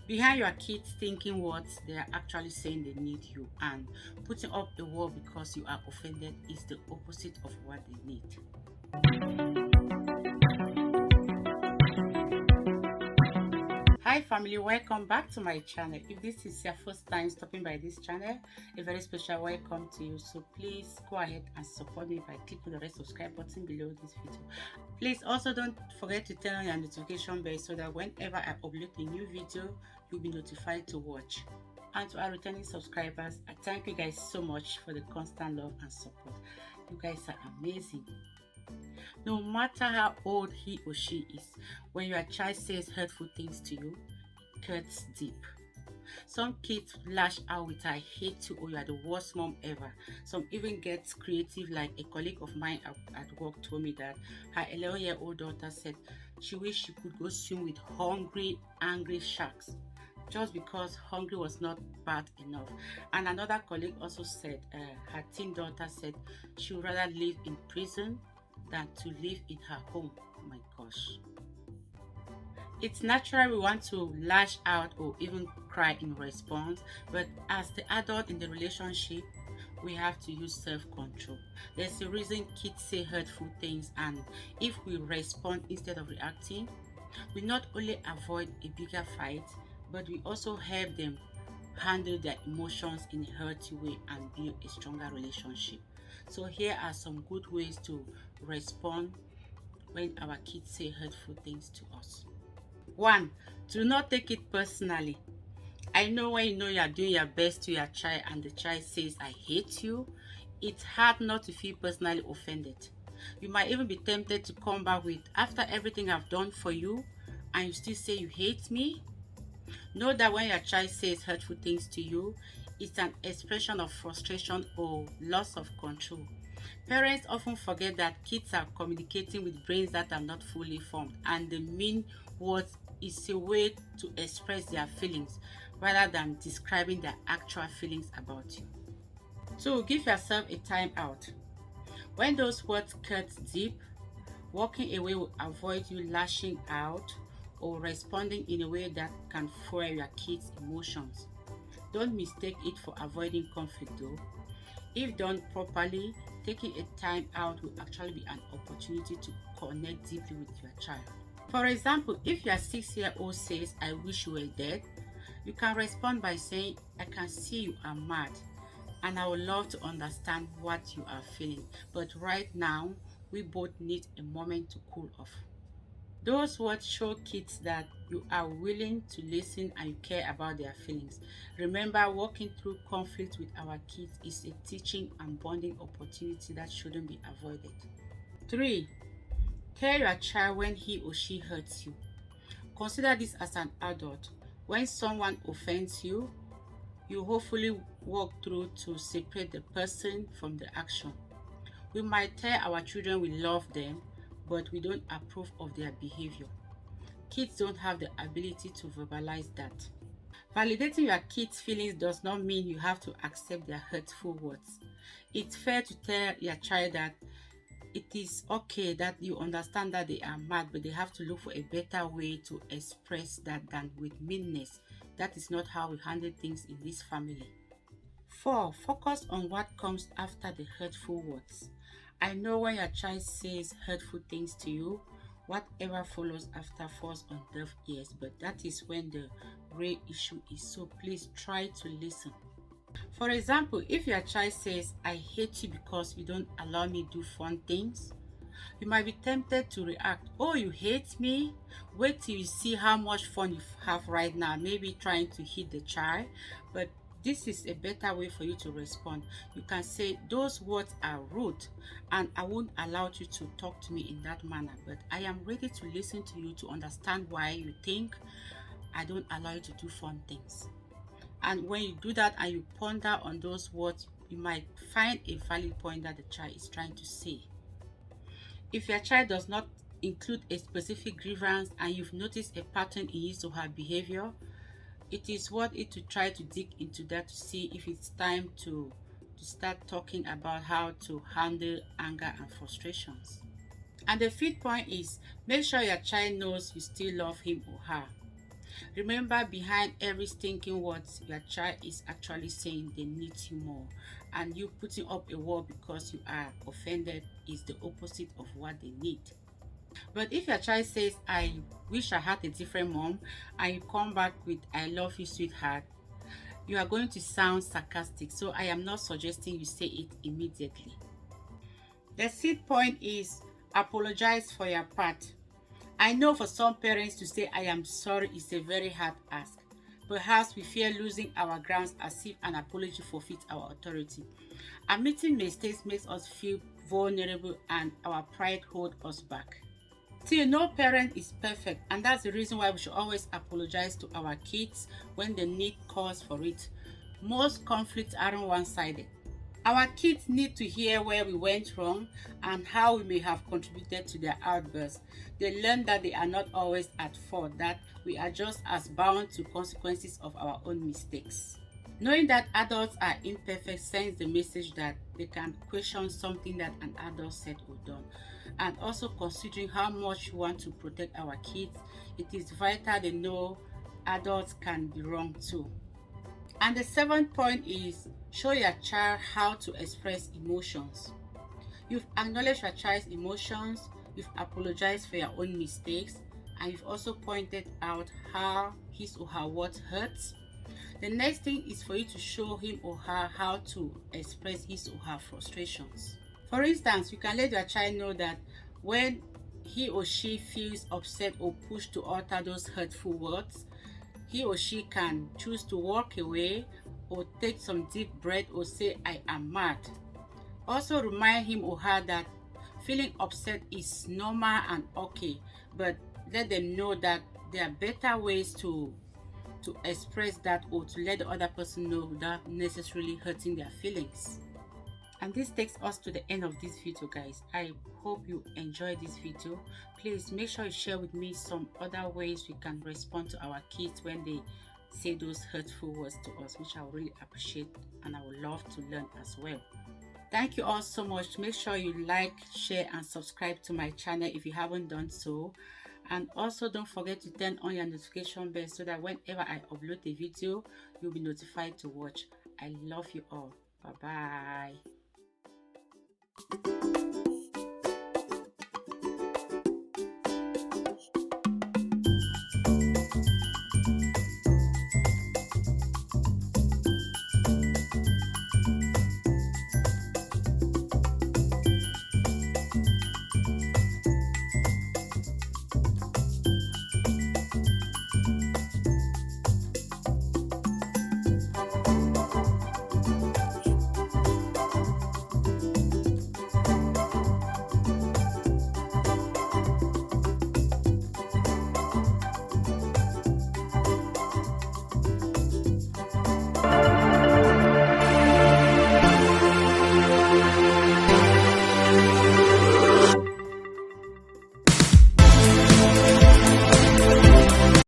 Behind your kids thinking words, they are actually saying they need you, and putting up a wall because you are offended is the opposite of what they need. Hi family, welcome back to my channel. If this is your first time stopping by this channel, a very special welcome to you. So please go ahead and support me by clicking the red subscribe button below this video. Please also don't forget to turn on your notification bell so that whenever I upload a new video, you'll be notified to watch. And to our returning subscribers, I thank you guys so much for the constant love and support. You guys are amazing. No matter how old he or she is, when your child says hurtful things to you, it cuts deep. Some kids lash out with "I hate you" or "you are the worst mom ever." Some even get creative, like a colleague of mine at work told me that her 11-year-old daughter said she wished she could go swim with hungry, angry sharks just because hungry was not bad enough. And another colleague also said her teen daughter said she would rather live in prison than to live in her home. Oh my gosh. It's natural we want to lash out or even cry in response, but as the adult in the relationship, we have to use self-control. There's a reason kids say hurtful things, and if we respond instead of reacting, we not only avoid a bigger fight, but we also help them handle their emotions in a healthy way and build a stronger relationship. So here are some good ways to respond when our kids say hurtful things to us. 1. Do not take it personally. I know when you know you are doing your best to your child and the child says "I hate you," it's hard not to feel personally offended. You might even be tempted to come back with "after everything I've done for you and you still say you hate me." Know that when your child says hurtful things to you, it's an expression of frustration or loss of control. Parents often forget that kids are communicating with brains that are not fully formed, and the mean words is a way to express their feelings rather than describing their actual feelings about you. So give yourself a time out. When those words cut deep, walking away will avoid you lashing out or responding in a way that can fuel your kids' emotions. Don't mistake it for avoiding conflict though. If done properly, taking a time out will actually be an opportunity to connect deeply with your child. For example, if your 6-year-old says "I wish you were dead," you can respond by saying "I can see you are mad and I would love to understand what you are feeling, but right now we both need a moment to cool off." Those words show kids that you are willing to listen and you care about their feelings. Remember, walking through conflict with our kids is a teaching and bonding opportunity that shouldn't be avoided. 3. Tell your child when he or she hurts you. Consider this as an adult. When someone offends you, you hopefully walk through to separate the person from the action. We might tell our children we love them, but we don't approve of their behavior. Kids don't have the ability to verbalize that. Validating your kids' feelings does not mean you have to accept their hurtful words. It's fair to tell your child that it is okay, that you understand that they are mad, but they have to look for a better way to express that than with meanness. That is not how we handle things in this family. 4. Focus on what comes after the hurtful words. I know when your child says hurtful things to you, whatever follows after falls on deaf ears, but that is when the real issue is, so please try to listen. For example, if your child says "I hate you because you don't allow me to do fun things," you might be tempted to react, "Oh, you hate me? Wait till you see how much fun you have right now," maybe trying to hit the child. But this is a better way for you to respond. You can say, "Those words are rude and I won't allow you to talk to me in that manner, but I am ready to listen to you to understand why you think I don't allow you to do fun things." And when you do that and you ponder on those words, you might find a valid point that the child is trying to say. If your child does not include a specific grievance and you've noticed a pattern in his or her behavior, it is worth it to try to dig into that to see if it's time to start talking about how to handle anger and frustrations. And the fifth point is, make sure your child knows you still love him or her. Remember, behind every stinking word, your child is actually saying they need you more. And you putting up a wall because you are offended is the opposite of what they need. But if your child says, I wish I had a different mom, and you come back with, I love you, sweetheart, you are going to sound sarcastic. So I am not suggesting you say it immediately. The seed point is apologize for your part. I know for some parents to say I am sorry is a very hard ask. Perhaps we fear losing our grounds as if an apology forfeits our authority. Admitting mistakes makes us feel vulnerable and our pride holds us back. Still, no parent is perfect, and that's the reason why we should always apologize to our kids when the need calls for it. Most conflicts aren't one-sided. Our kids need to hear where we went wrong and how we may have contributed to their outbursts. They learn that they are not always at fault, that we are just as bound to consequences of our own mistakes. Knowing that adults are imperfect sends the message that they can question something that an adult said or done. And also, considering how much we want to protect our kids, it is vital they know adults can be wrong too. And the seventh point is show your child how to express emotions. You've acknowledged your child's emotions, you've apologized for your own mistakes, and you've also pointed out how his or her words hurts. The next thing is for you to show him or her how to express his or her frustrations. For instance, you can let your child know that when he or she feels upset or pushed to utter those hurtful words, he or she can choose to walk away or take some deep breath or say, I am mad. Also remind him or her that feeling upset is normal and okay, but let them know that there are better ways to express that or to let the other person know without necessarily hurting their feelings. And this takes us to the end of this video, guys. I hope you enjoyed this video. Please make sure you share with me some other ways we can respond to our kids when they say those hurtful words to us, which I would really appreciate and I would love to learn as well. Thank you all so much. Make sure you like, share, and subscribe to my channel if you haven't done so. And also don't forget to turn on your notification bell so that whenever I upload a video, you'll be notified to watch. I love you all. Bye bye.